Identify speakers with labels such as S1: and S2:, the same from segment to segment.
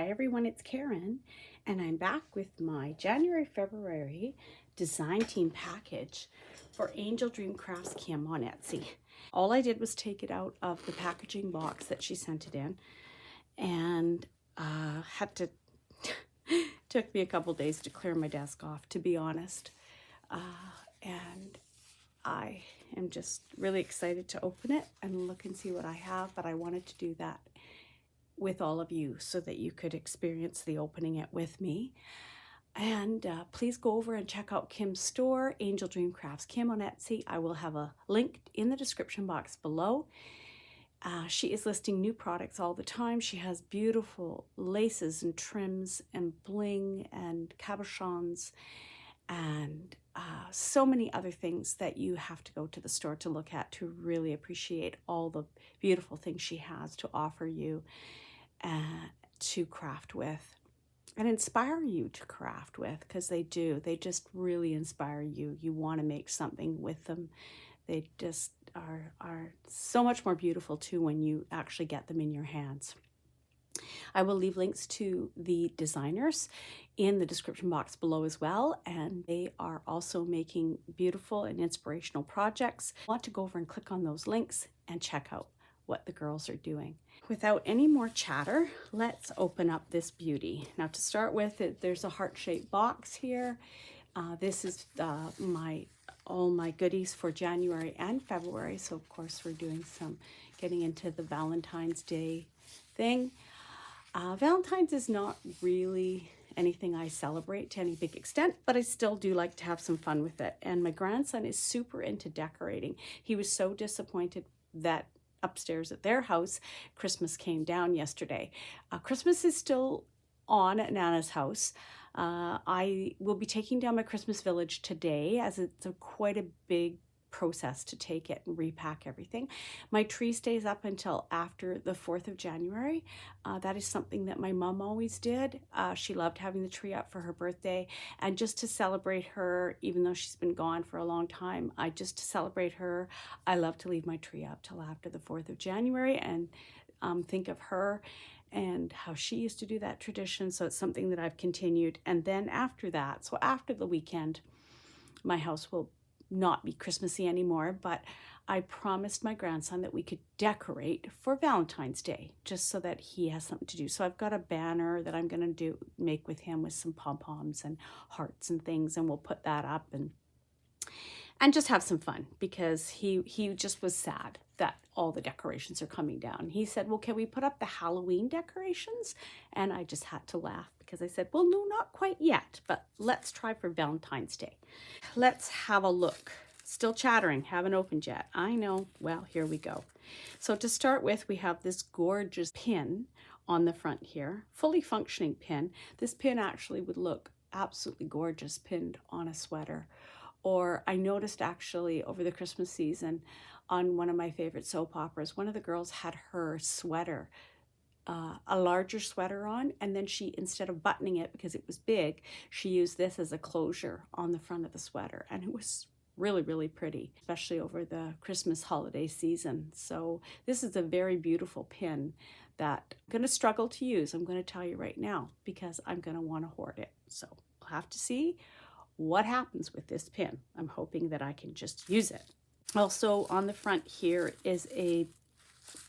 S1: Hi everyone, it's Karen, and I'm back with my January-February design team package for AngeldreamCraftsKim on Etsy. All I did was take it out of the packaging box that she sent it in, and took me a couple days to clear my desk off, to be honest. And I am just really excited to open it and look and see what I have, but I wanted to do that with all of you so that you could experience the opening it with me. And please go over and check out Kim's store, AngeldreamCraftsKim on Etsy. I will have a link in the description box below. She is listing new products all the time. She has beautiful laces and trims and bling and cabochons and so many other things that you have to go to the store to look at to really appreciate all the beautiful things she has to offer you to craft with and inspire you to craft with, because they do. They just really inspire you. You want to make something with them. They just are so much more beautiful too when you actually get them in your hands. I will leave links to the designers in the description box below as well, and they are also making beautiful and inspirational projects. I want to go over and click on those links and check out what the girls are doing. Without any more chatter, let's open up this beauty. Now, to start with, there's a heart-shaped box here. This is all my goodies for January and February. So of course we're doing some getting into the Valentine's Day thing. Valentine's is not really anything I celebrate to any big extent, but I still do like to have some fun with it. And my grandson is super into decorating. He was so disappointed that upstairs at their house, Christmas came down yesterday. Christmas is still on at Nana's house. I will be taking down my Christmas village today, as it's quite a big process to take it and repack everything. My tree stays up until after the 4th of January. That is something that my mom always did. She loved having the tree up for her birthday, and just to celebrate her, even though she's been gone for a long time, just to celebrate her, I love to leave my tree up till after the 4th of January and think of her and how she used to do that tradition. So it's something that I've continued. And then after that, so after the weekend, my house will not be Christmassy anymore, but I promised my grandson that we could decorate for Valentine's Day, just so that he has something to do. So I've got a banner that I'm going to make with him with some pom-poms and hearts and things, and we'll put that up and just have some fun, because he just was sad that all the decorations are coming down. He said, well, can we put up the Halloween decorations? And I just had to laugh, because I said, well, no, not quite yet, but let's try for Valentine's Day. Let's have a look. Still chattering, haven't opened yet. I know. Well, here we go. So to start with, we have this gorgeous pin on the front here, fully functioning pin. This pin actually would look absolutely gorgeous pinned on a sweater. Or I noticed actually over the Christmas season on one of my favorite soap operas, one of the girls had her sweater, a larger sweater on, and then she, instead of buttoning it because it was big, she used this as a closure on the front of the sweater. And it was really, really pretty, especially over the Christmas holiday season. So this is a very beautiful pin that I'm going to struggle to use. I'm going to tell you right now, because I'm going to want to hoard it. So we'll have to see what happens with this pin. I'm hoping that I can just use it. Also on the front here is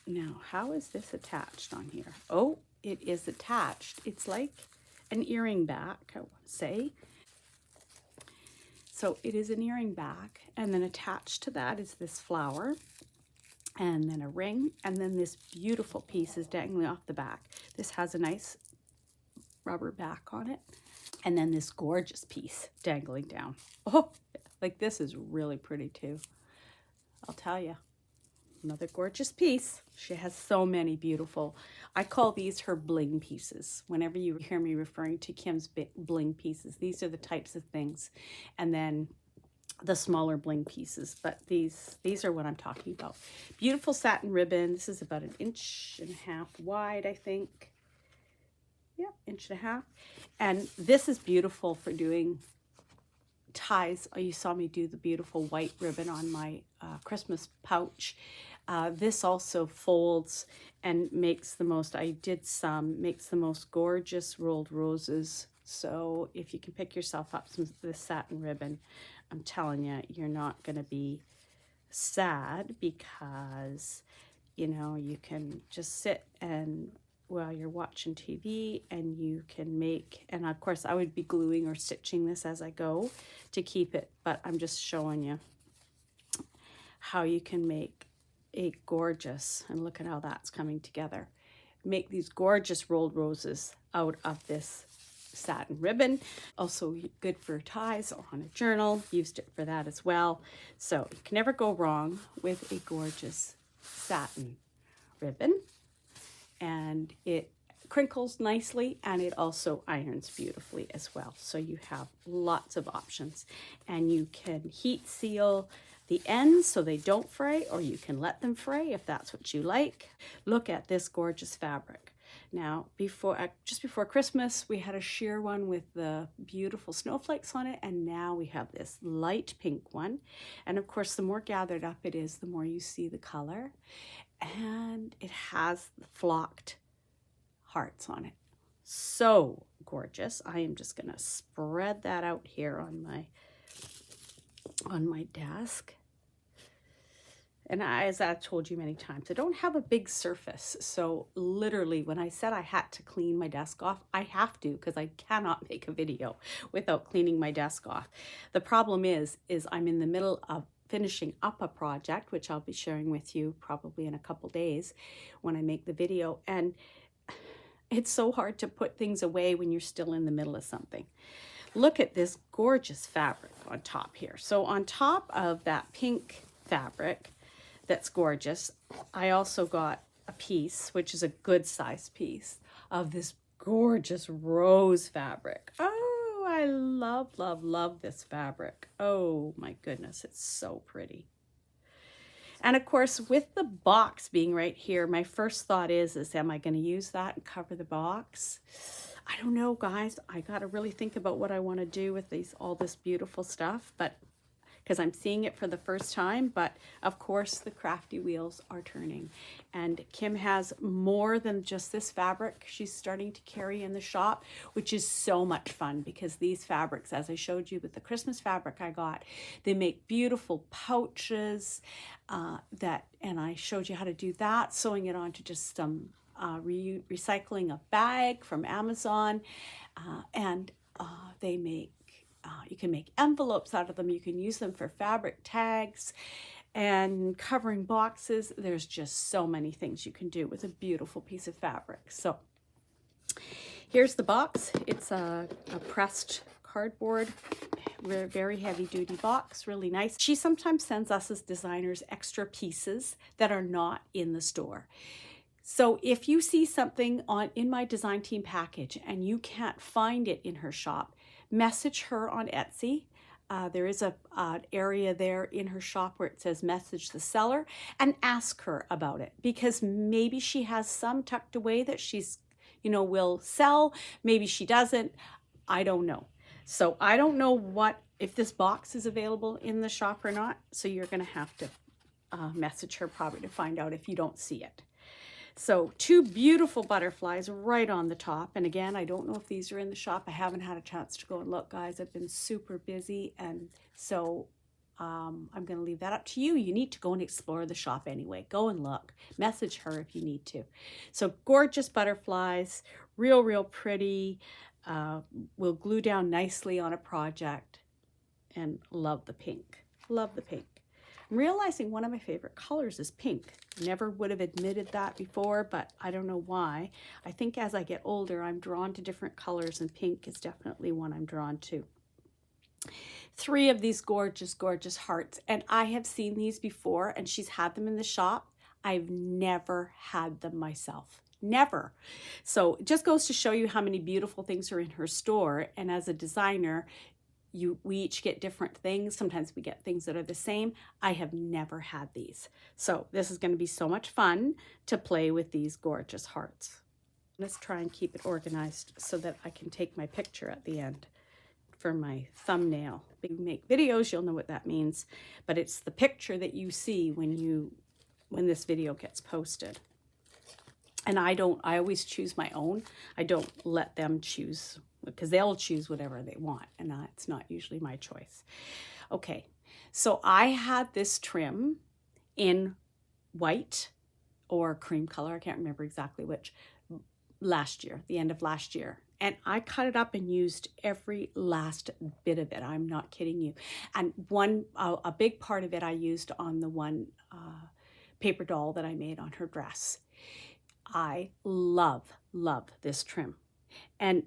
S1: now how is this attached on here? Oh, it is attached. It's like an earring back, I want to say. So it is an earring back, and then attached to that is this flower, and then a ring, and then this beautiful piece is dangling off the back. This has a nice rubber back on it. And then this gorgeous piece dangling down. Oh, like this is really pretty too. I'll tell you, another gorgeous piece. She has so many beautiful, I call these her bling pieces. Whenever you hear me referring to Kim's bling pieces, these are the types of things. And then the smaller bling pieces, but these are what I'm talking about. Beautiful satin ribbon. This is about 1.5 inches wide, I think. Yeah, 1.5 inches. And this is beautiful for doing ties. Oh, you saw me do the beautiful white ribbon on my Christmas pouch. This also folds and makes the most, makes the most gorgeous rolled roses. So if you can pick yourself up some of this satin ribbon, I'm telling you, you're not going to be sad, because, you know, you can just sit and while you're watching TV, and you can make, and of course I would be gluing or stitching this as I go to keep it, but I'm just showing you how you can make a gorgeous, and look at how that's coming together, make these gorgeous rolled roses out of this satin ribbon. Also good for ties or on a journal, used it for that as well. So you can never go wrong with a gorgeous satin ribbon, and it crinkles nicely, and it also irons beautifully as well. So you have lots of options, and you can heat seal the ends so they don't fray, or you can let them fray if that's what you like. Look at this gorgeous fabric. Now, just before Christmas, we had a sheer one with the beautiful snowflakes on it, and now we have this light pink one. And of course, the more gathered up it is, the more you see the color. And it has the flocked hearts on it. So gorgeous. I am just going to spread that out here on my desk. And as I've told you many times, I don't have a big surface. So literally, when I said I had to clean my desk off, I have to, because I cannot make a video without cleaning my desk off. The problem is I'm in the middle of finishing up a project, which I'll be sharing with you probably in a couple days when I make the video. And it's so hard to put things away when you're still in the middle of something. Look at this gorgeous fabric on top here. So on top of that pink fabric that's gorgeous, I also got a piece, which is a good size piece, of this gorgeous rose fabric. Oh, I love, love, love this fabric. Oh my goodness, it's so pretty. And of course, with the box being right here, my first thought is am I going to use that and cover the box? I don't know, guys. I got to really think about what I want to do with all this beautiful stuff, but because I'm seeing it for the first time. But of course, the crafty wheels are turning, and Kim has more than just this fabric she's starting to carry in the shop, which is so much fun, because these fabrics, as I showed you with the Christmas fabric I got, they make beautiful pouches and I showed you how to do that, sewing it onto just some recycling a bag from Amazon, and they make you can make envelopes out of them. You can use them for fabric tags and covering boxes. There's just so many things you can do with a beautiful piece of fabric. So here's the box. It's a pressed cardboard, very heavy duty box, really nice. She sometimes sends us as designers extra pieces that are not in the store. So if you see something in my design team package and you can't find it in her shop, message her on Etsy. There is an area there in her shop where it says message the seller, and ask her about it, because maybe she has some tucked away that she's, will sell. Maybe she doesn't. I don't know. So I don't know if this box is available in the shop or not. So you're going to have to message her probably to find out if you don't see it. So 2 beautiful butterflies right on the top. And again, I don't know if these are in the shop. I haven't had a chance to go and look, guys. I've been super busy. And so I'm going to leave that up to you. You need to go and explore the shop anyway. Go and look. Message her if you need to. So gorgeous butterflies, real pretty. Will glue down nicely on a project. And love the pink. Love the pink. I'm realizing one of my favorite colors is pink. Never would have admitted that before, but I don't know why. I think as I get older, I'm drawn to different colors, and pink is definitely one I'm drawn to. 3 of these gorgeous, gorgeous hearts, and I have seen these before, and she's had them in the shop. I've never had them myself. Never. So it just goes to show you how many beautiful things are in her store, and as a designer, we each get different things. Sometimes we get things that are the same. I have never had these. So this is going to be so much fun to play with these gorgeous hearts. Let's try and keep it organized so that I can take my picture at the end for my thumbnail. If you make videos, you'll know what that means. But it's the picture that you see when when this video gets posted. And I always choose my own. I don't let them choose, because they'll choose whatever they want, and it's not usually my choice. Okay, so I had this trim in white or cream color, I can't remember exactly which, last year, the end of last year. And I cut it up and used every last bit of it. I'm not kidding you. And a big part of it I used on the one paper doll that I made on her dress. I love this trim. And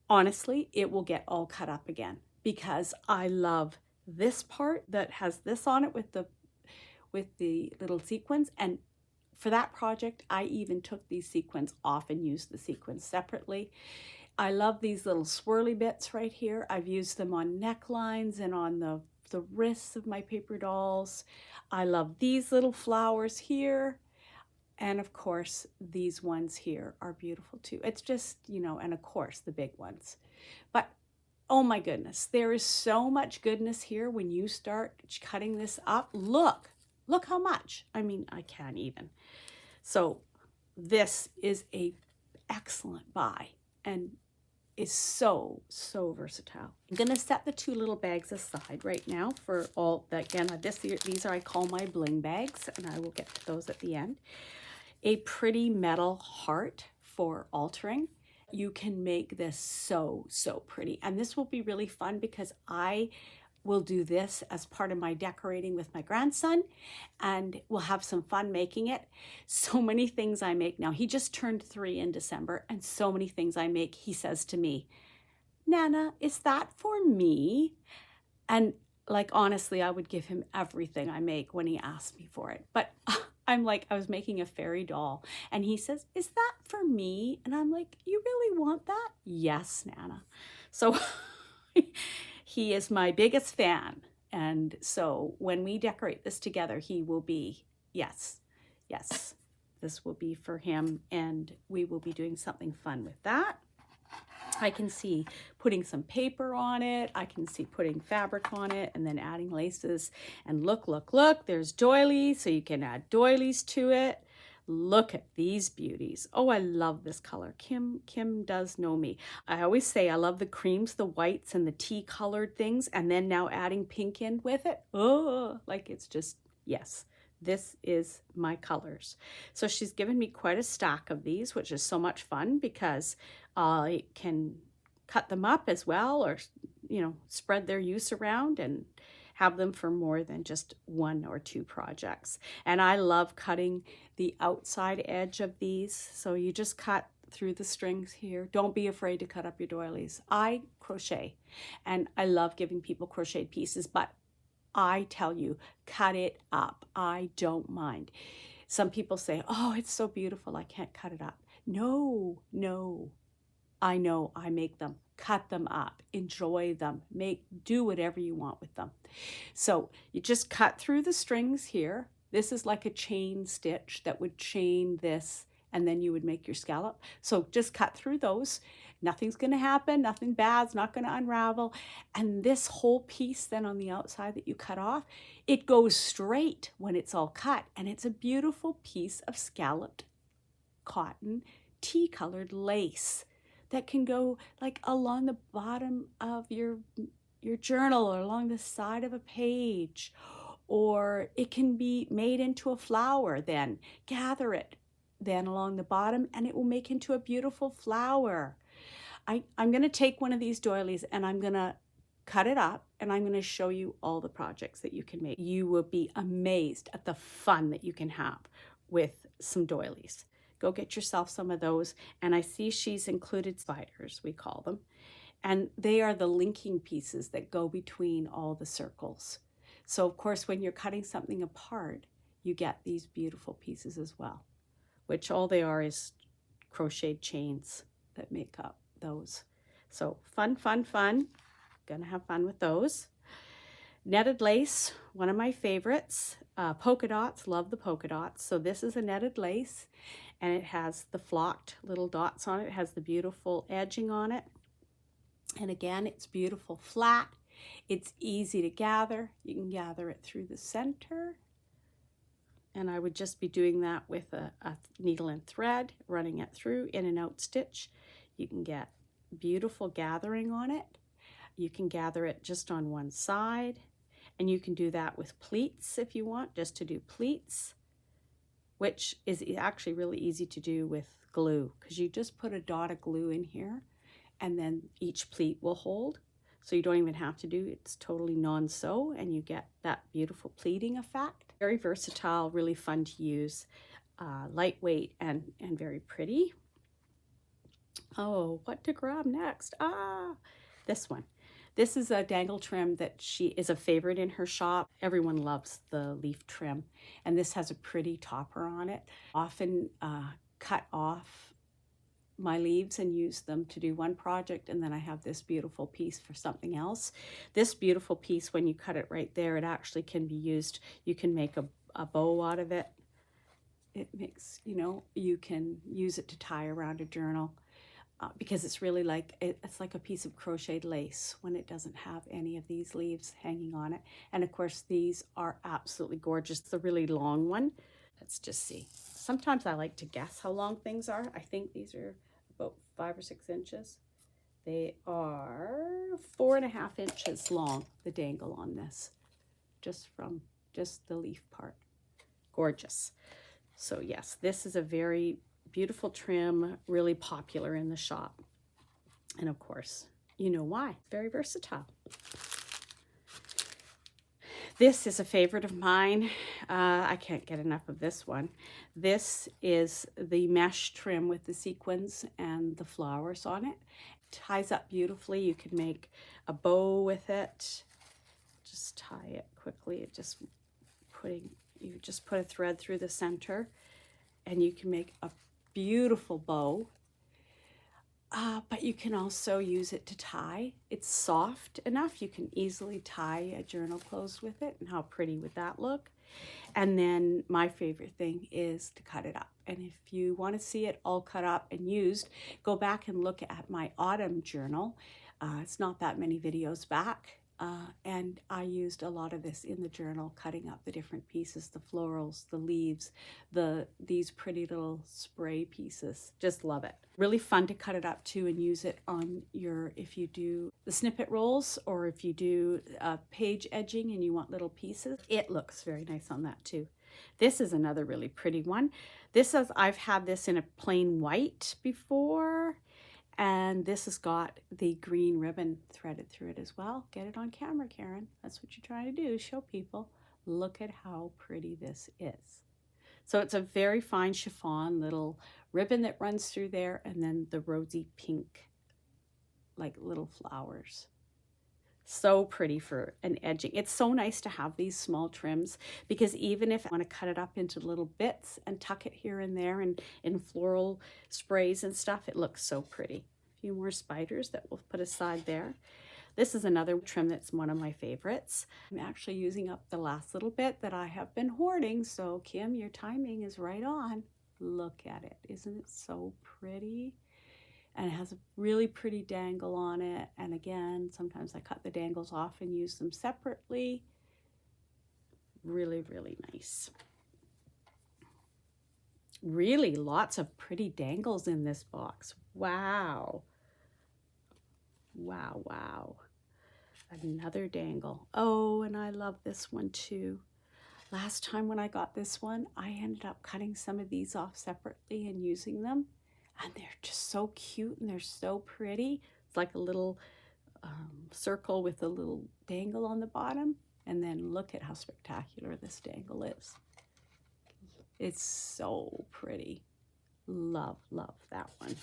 S1: honestly, it will get all cut up again, because I love this part that has this on it with the little sequins. And for that project, I even took these sequins off and used the sequins separately. I love these little swirly bits right here. I've used them on necklines and on the wrists of my paper dolls. I love these little flowers here. And of course, these ones here are beautiful too. It's just, you know, and of course the big ones. But oh my goodness, there is so much goodness here when you start cutting this up. Look how much. I mean, I can't even. So this is a excellent buy and is so versatile. I'm gonna set the two little bags aside right now for all that. Again, these are, I call my bling bags, and I will get to those at the end. A pretty metal heart for altering. You can make this so pretty, and this will be really fun because I will do this as part of my decorating with my grandson, and we'll have some fun making it. So many things I make now. He just turned 3 in December, and so many things I make, he says to me, "Nana, is that for me?" And like, honestly, I would give him everything I make when he asked me for it. But I'm like, I was making a fairy doll, and he says, "Is that for me?" And I'm like, "You really want that?" "Yes, Nana." So he is my biggest fan. And so when we decorate this together, he will be, yes, this will be for him, and we will be doing something fun with that. I can see putting some paper on it. I can see putting fabric on it and then adding laces. And look, there's doilies, so you can add doilies to it. Look at these beauties. Oh, I love this color. Kim does know me. I always say I love the creams, the whites, and the tea colored things, and then now adding pink in with it. Oh, like it's just, yes. This is my colors. So she's given me quite a stack of these, which is so much fun because I can cut them up as well, or, you know, spread their use around and have them for more than just 1 or 2 projects. And I love cutting the outside edge of these. So you just cut through the strings here. Don't be afraid to cut up your doilies. I crochet, and I love giving people crocheted pieces, but I tell you, cut it up. I don't mind. Some people say, "Oh, it's so beautiful, I can't cut it up." No. I know, I make them. Cut them up. Enjoy them. Do whatever you want with them. So you just cut through the strings here. This is like a chain stitch that would chain this, and then you would make your scallop. So just cut through those. Nothing's going to happen. Nothing bad's not going to unravel. And this whole piece then on the outside that you cut off, it goes straight when it's all cut. And it's a beautiful piece of scalloped cotton tea-colored lace that can go like along the bottom of your journal or along the side of a page, or it can be made into a flower. Then gather it then along the bottom, and it will make into a beautiful flower. I'm going to take one of these doilies and I'm going to cut it up, and I'm going to show you all the projects that you can make. You will be amazed at the fun that you can have with some doilies. Go get yourself some of those. And I see she's included spiders, we call them. And they are the linking pieces that go between all the circles. So of course, when you're cutting something apart, you get these beautiful pieces as well, which all they are is crocheted chains that make up those. So fun. Gonna have fun with those. Netted lace, one of my favorites. Polka dots, love the polka dots. So this is a netted lace, and it has the flocked little dots on it. It has the beautiful edging on it. And again, it's beautiful flat. It's easy to gather. You can gather it through the center. And I would just be doing that with a needle and thread, running it through in and out stitch. You can get beautiful gathering on it. You can gather it just on one side, and you can do that with pleats if you want, just to do pleats, which is actually really easy to do with glue, because you just put a dot of glue in here and then each pleat will hold. So you don't even have to do, it's totally non-sew, and you get that beautiful pleating effect. Very versatile, really fun to use, lightweight and very pretty. Oh, what to grab next? This one. This is a dangle trim that she is a favorite in her shop. Everyone loves the leaf trim, and this has a pretty topper on it. Often cut off my leaves and use them to do one project, and then I have this beautiful piece for something else. This beautiful piece, when you cut it right there, it actually can be used. You can make a bow out of it. It makes, you know, you can use it to tie around a journal. Because it's really like, it's like a piece of crocheted lace when it doesn't have any of these leaves hanging on it. And of course, these are absolutely gorgeous. The really long one, let's just see. Sometimes I like to guess how long things are. I think these are about 5 or 6 inches. They are 4.5 inches long, the dangle on this, just from just the leaf part. Gorgeous. So yes, this is a very beautiful trim, really popular in the shop. And of course, you know why. Very versatile. This is a favorite of mine. I can't get enough of this one. This is the mesh trim with the sequins and the flowers on it. Ties up beautifully. You can make a bow with it. Just tie it quickly. You just put a thread through the center, and you can make a beautiful bow, but you can also use it to tie. It's soft enough you can easily tie a journal closed with it, and how pretty would that look? And then my favorite thing is to cut it up. And if you want to see it all cut up and used, go back and look at my autumn journal. It's not that many videos back. And I used a lot of this in the journal, cutting up the different pieces, the florals, the leaves, these pretty little spray pieces. Just love it. Really fun to cut it up too and use it on if you do the snippet rolls, or if you do page edging and you want little pieces. It looks very nice on that too. This is another really pretty one. I've had this in a plain white before. And this has got the green ribbon threaded through it as well. Get it on camera, Karen. That's what you're trying to do, show people. Look at how pretty this is. So it's a very fine chiffon little ribbon that runs through there, and then the rosy pink, like little flowers. So pretty for an edging. It's so nice to have these small trims, because even if I want to cut it up into little bits and tuck it here and there and in floral sprays and stuff, it looks so pretty. A few more spiders that we'll put aside there. This is another trim that's one of my favorites. I'm actually using up the last little bit that I have been hoarding, so Kim, your timing is right on. Look at it. Isn't it so pretty? And it has a really pretty dangle on it. And again, sometimes I cut the dangles off and use them separately. Really, really nice. Really lots of pretty dangles in this box. Wow. Wow, wow. Another dangle. Oh, and I love this one too. Last time when I got this one, I ended up cutting some of these off separately and using them. And they're just so cute, and they're so pretty. It's like a little circle with a little dangle on the bottom. And then look at how spectacular this dangle is. It's so pretty. Love, love that one.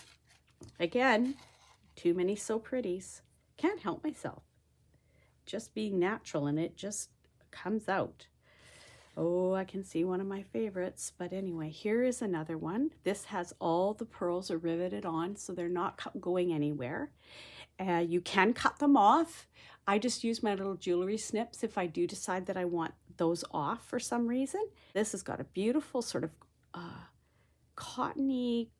S1: Again, too many so pretties. Can't help myself. Just being natural, and it just comes out. Oh, I can see one of my favorites. But anyway, here is another one. This has all the pearls are riveted on, so they're not going anywhere. You can cut them off. I just use my little jewelry snips if I do decide that I want those off for some reason. This has got a beautiful sort of cottony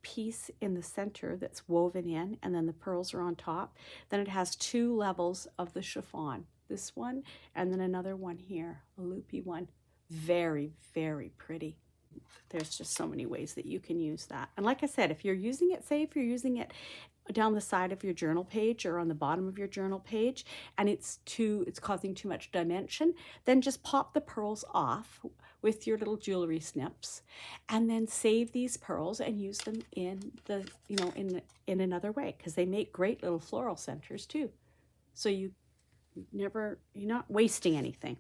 S1: piece in the center that's woven in, and then the pearls are on top. Then it has 2 levels of the chiffon. This one, and then another one here, a loopy one. Very, very pretty. There's just so many ways that you can use that. And like I said, if you're using it, say if you're using it down the side of your journal page or on the bottom of your journal page and it's causing too much dimension, then just pop the pearls off with your little jewelry snips and then save these pearls and use them in the, you know, in another way, because they make great little floral centers too. So you're not wasting anything.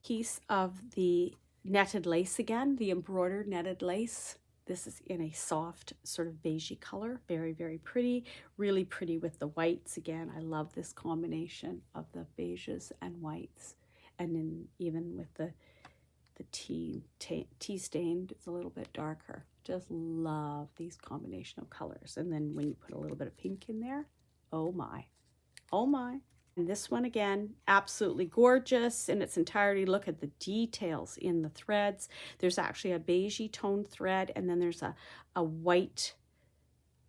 S1: Piece of the netted lace again, the embroidered netted lace. This is in a soft sort of beigey color. Very, very pretty. Really pretty with the whites. Again, I love this combination of the beiges and whites. And then even with the tea stained, it's a little bit darker. Just love these combination of colors. And then when you put a little bit of pink in there, oh my, oh my. And this one again, absolutely gorgeous in its entirety. Look at the details in the threads. There's actually a beigey toned thread, and then there's a white,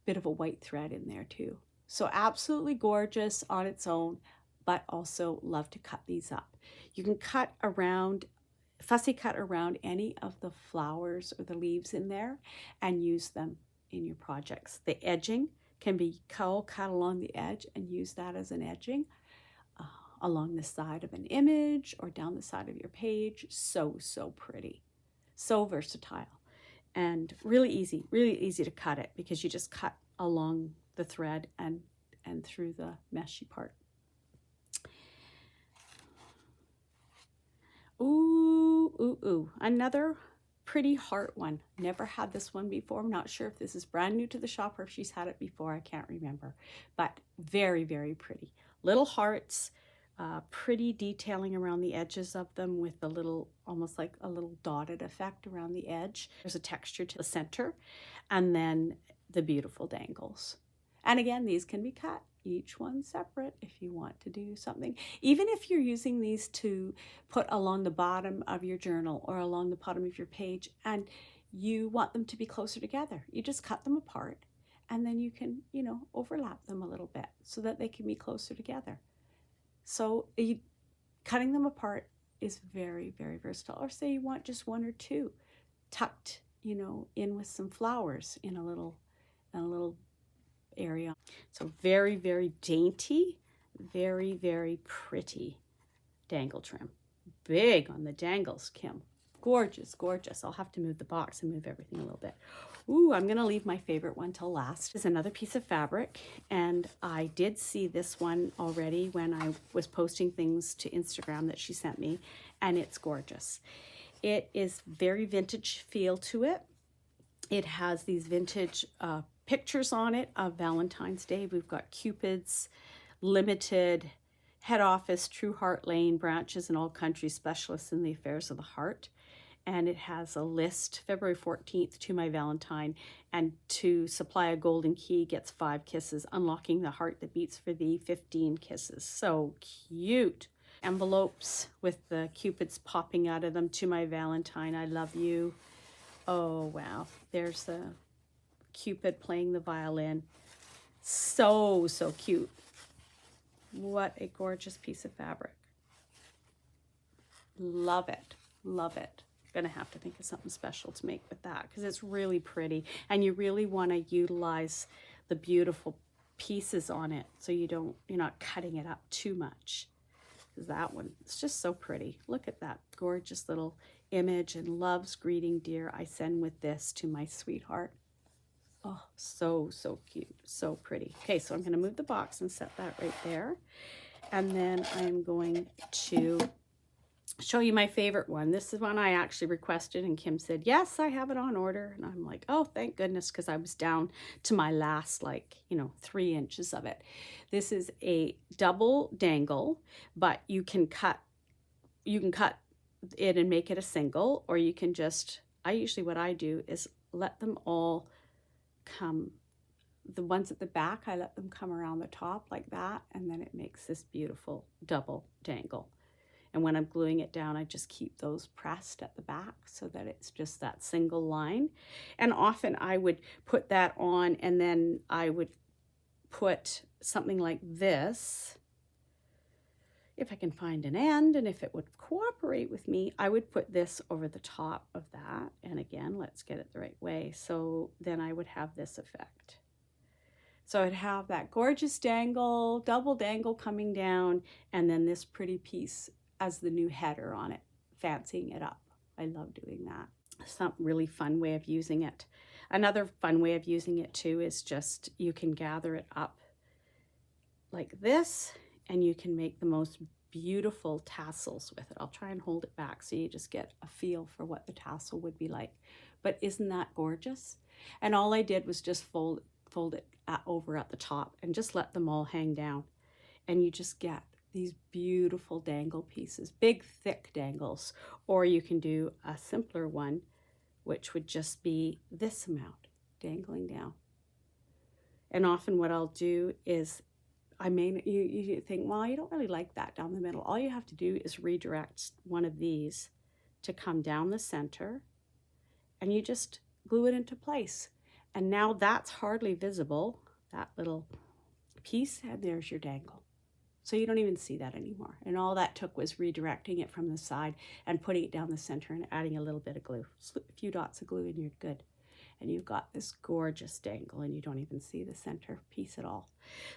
S1: bit of a white thread in there too. So absolutely gorgeous on its own, but also love to cut these up. You can cut around, fussy cut around any of the flowers or the leaves in there and use them in your projects. The edging can be cut along the edge and use that as an edging. Along the side of an image or down the side of your page. So, so pretty. So versatile. And really easy to cut it, because you just cut along the thread and through the meshy part. Ooh, ooh, ooh. Another pretty heart one. Never had this one before. I'm not sure if this is brand new to the shop or if she's had it before. I can't remember. But very, very pretty. Little hearts. Pretty detailing around the edges of them with a little, almost like a little dotted effect around the edge. There's a texture to the center, and then the beautiful dangles. And again, these can be cut, each one separate if you want to do something. Even if you're using these to put along the bottom of your journal or along the bottom of your page and you want them to be closer together, you just cut them apart and then you can, you know, overlap them a little bit so that they can be closer together. So cutting them apart is very, very versatile. Or say you want just one or two tucked, you know, in with some flowers in a little area. So very, very dainty, very, very pretty dangle trim. Big on the dangles, Kim. Gorgeous, gorgeous. I'll have to move the box and move everything a little bit. Ooh, I'm gonna leave my favorite one till last. It's another piece of fabric, and I did see this one already when I was posting things to Instagram that she sent me, and it's gorgeous. It is very vintage feel to it. It has these vintage pictures on it of Valentine's Day. We've got Cupid's, Limited, Head Office, True Heart Lane, Branches in All Countries, Specialists in the Affairs of the Heart. And it has a list, February 14th, to my Valentine, and to supply a golden key gets 5 kisses, unlocking the heart that beats for thee, 15 kisses. So cute. Envelopes with the Cupids popping out of them, to my Valentine, I love you. Oh, wow. There's the Cupid playing the violin. So, so cute. What a gorgeous piece of fabric. Love it. Love it. Gonna have to think of something special to make with that because it's really pretty, and you really want to utilize the beautiful pieces on it so you're not cutting it up too much, because that one, it's just so pretty. Look at that gorgeous little image, and love's greeting, dear, I send with this to my sweetheart. Oh, so, so cute, so pretty. Okay, so I'm going to move the box and set that right there, and then I'm going to show you my favorite one. This is one I actually requested, and Kim said, yes, I have it on order. And I'm like, oh, thank goodness, because I was down to my last, 3 inches of it. This is a double dangle, but you can cut it and make it a single, or you can just, what I do is let them all come, the ones at the back, I let them come around the top like that, and then it makes this beautiful double dangle. And when I'm gluing it down, I just keep those pressed at the back so that it's just that single line. And often I would put that on, and then I would put something like this if I can find an end and if it would cooperate with me, I would put this over the top of that. And again, let's get it the right way. So then I would have this effect. So I'd have that gorgeous dangle, double dangle coming down, and then this pretty piece as the new header on it, fancying it up. I love doing that. Some really fun way of using it. Another fun way of using it too is just you can gather it up like this, and you can make the most beautiful tassels with it. I'll try and hold it back so you just get a feel for what the tassel would be like. But isn't that gorgeous? And all I did was just fold it over at the top and just let them all hang down. And you just get these beautiful dangle pieces, big thick dangles. Or you can do a simpler one, which would just be this amount dangling down. And often what I'll do is, you think, well, you don't really like that down the middle. All you have to do is redirect one of these to come down the center, and you just glue it into place. And now that's hardly visible, that little piece, and there's your dangle. So you don't even see that anymore. And all that took was redirecting it from the side and putting it down the center and adding a little bit of glue. A few dots of glue and you're good. And you've got this gorgeous dangle and you don't even see the center piece at all.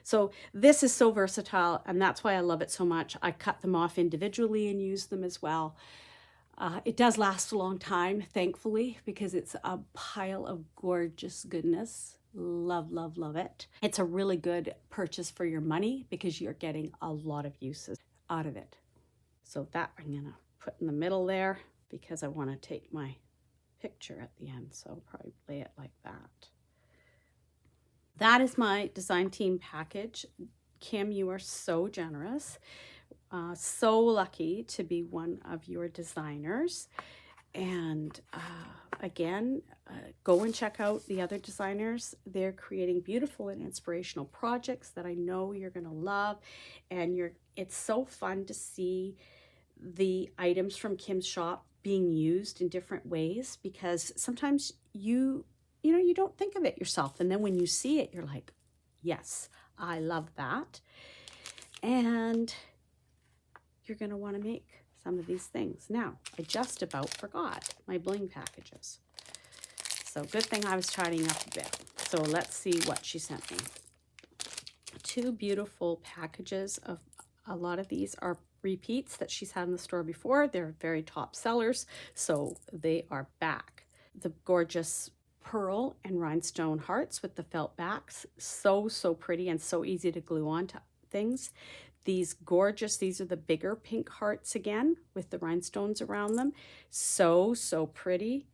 S1: So this is so versatile, and that's why I love it so much. I cut them off individually and use them as well. It does last a long time, thankfully, because it's a pile of gorgeous goodness. Love, love, love it. It's a really good purchase for your money because you're getting a lot of uses out of it. So that I'm gonna put in the middle there because I want to take my picture at the end, so I'll probably lay it like that. That is my design team package. Kim, you are so generous. So lucky to be one of your designers. And again, go and check out the other designers. They're creating beautiful and inspirational projects that I know you're going to love. And it's so fun to see the items from Kim's shop being used in different ways, because sometimes you don't think of it yourself. And then when you see it, you're like, yes, I love that. And you're going to want to make some of these things. Now, I just about forgot my bling packages. So good thing I was tidying up a bit. So let's see what she sent me. 2 beautiful packages of, a lot of these are repeats that she's had in the store before. They're very top sellers, so they are back. The gorgeous pearl and rhinestone hearts with the felt backs. So, so pretty and so easy to glue on to things. These are the bigger pink hearts again with the rhinestones around them. So, so pretty.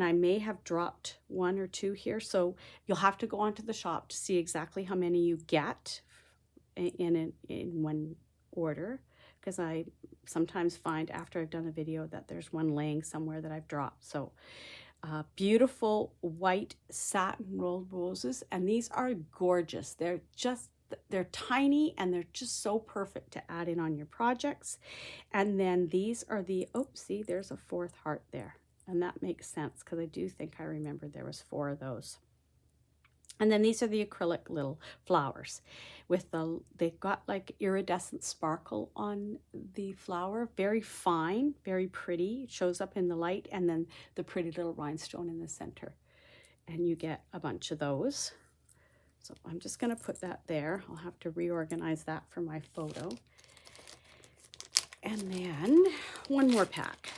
S1: I may have dropped 1 or 2 here, so you'll have to go onto the shop to see exactly how many you get in one order, because I sometimes find after I've done a video that there's one laying somewhere that I've dropped. So beautiful white satin rolled roses, and these are gorgeous. They're tiny and they're just so perfect to add in on your projects. And then these are see, there's a 4th heart there. And that makes sense because I do think I remember there was 4 of those. And then these are the acrylic little flowers with they've got like iridescent sparkle on the flower. Very fine, very pretty. It shows up in the light, and then the pretty little rhinestone in the center. And you get a bunch of those. So I'm just going to put that there. I'll have to reorganize that for my photo. And then one more pack.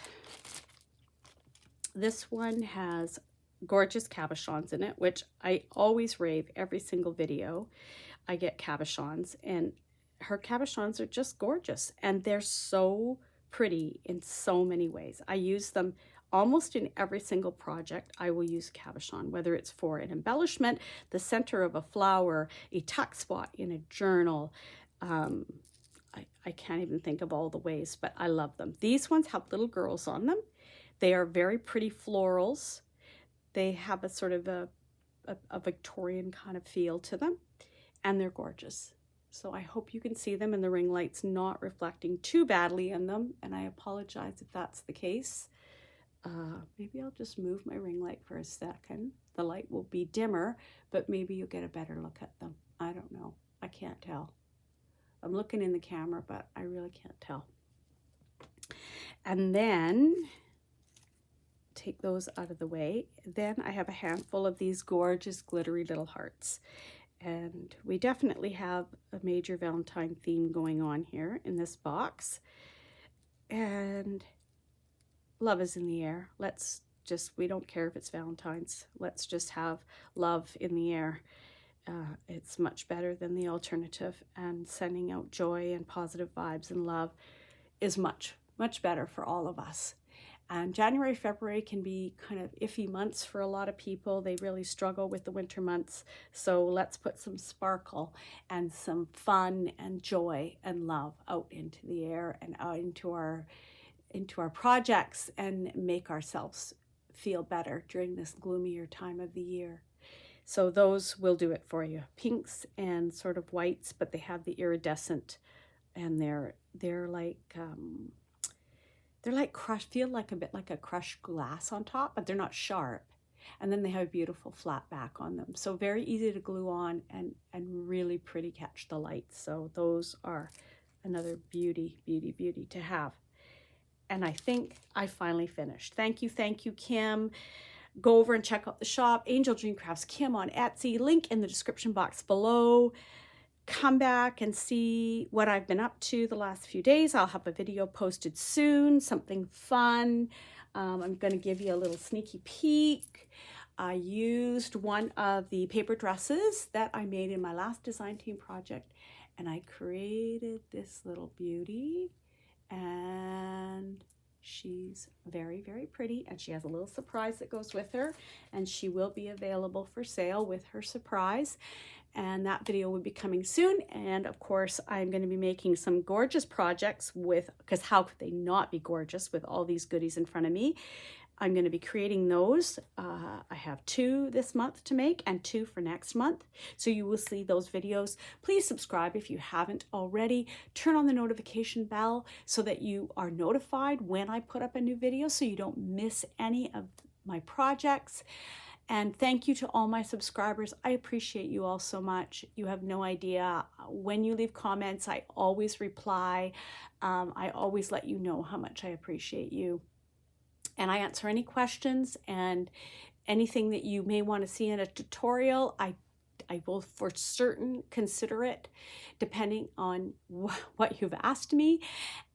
S1: This one has gorgeous cabochons in it, which I always rave every single video. I get cabochons, and her cabochons are just gorgeous, and they're so pretty in so many ways. I use them almost in every single project. I will use cabochon, whether it's for an embellishment, the center of a flower, a tuck spot in a journal. I can't even think of all the ways, but I love them. These ones have little girls on them. They are very pretty florals. They have a sort of a Victorian kind of feel to them, and they're gorgeous. So I hope you can see them, and the ring light's not reflecting too badly in them, and I apologize if that's the case. Maybe I'll just move my ring light for a second. The light will be dimmer, but maybe you'll get a better look at them. I don't know. I can't tell. I'm looking in the camera, but I really can't tell. And then take those out of the way. Then I have a handful of these gorgeous glittery little hearts. And we definitely have a major Valentine theme going on here in this box. And love is in the air. We don't care if it's Valentine's. Let's just have love in the air. It's much better than the alternative, and sending out joy and positive vibes and love is much, much better for all of us. And January, February can be kind of iffy months for a lot of people. They really struggle with the winter months. So let's put some sparkle and some fun and joy and love out into the air and out into our projects, and make ourselves feel better during this gloomier time of the year. So those will do it for you. Pinks and sort of whites, but they have the iridescent, and they're like crushed, feel like a bit like a crushed glass on top, but they're not sharp. And then they have a beautiful flat back on them. So very easy to glue on and really pretty catch the light. So those are another beauty, beauty, beauty to have. And I think I finally finished. Thank you, Kim. Go over and check out the shop, AngeldreamCraftsKim on Etsy, link in the description box below. Come back and see what I've been up to the last few days. I'll have a video posted soon, something fun. I'm going to give you a little sneaky peek. I used one of the paper dresses that I made in my last design team project, and I created this little beauty, and she's very, very pretty, and she has a little surprise that goes with her, and she will be available for sale with her surprise. And that video will be coming soon. And of course, I'm going to be making some gorgeous projects because how could they not be gorgeous with all these goodies in front of me? I'm going to be creating those. I have 2 this month to make and 2 for next month. So you will see those videos. Please subscribe if you haven't already. Turn on the notification bell so that you are notified when I put up a new video so you don't miss any of my projects. And thank you to all my subscribers. I appreciate you all so much. You have no idea. When you leave comments, I always reply. I always let you know how much I appreciate you. And I answer any questions, and anything that you may want to see in a tutorial, I will for certain consider it, depending on what you've asked me.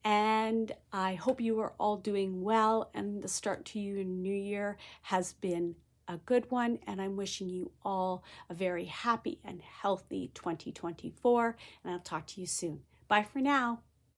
S1: And I hope you are all doing well, and the start to your new year has been a good one, and I'm wishing you all a very happy and healthy 2024, and I'll talk to you soon. Bye for now.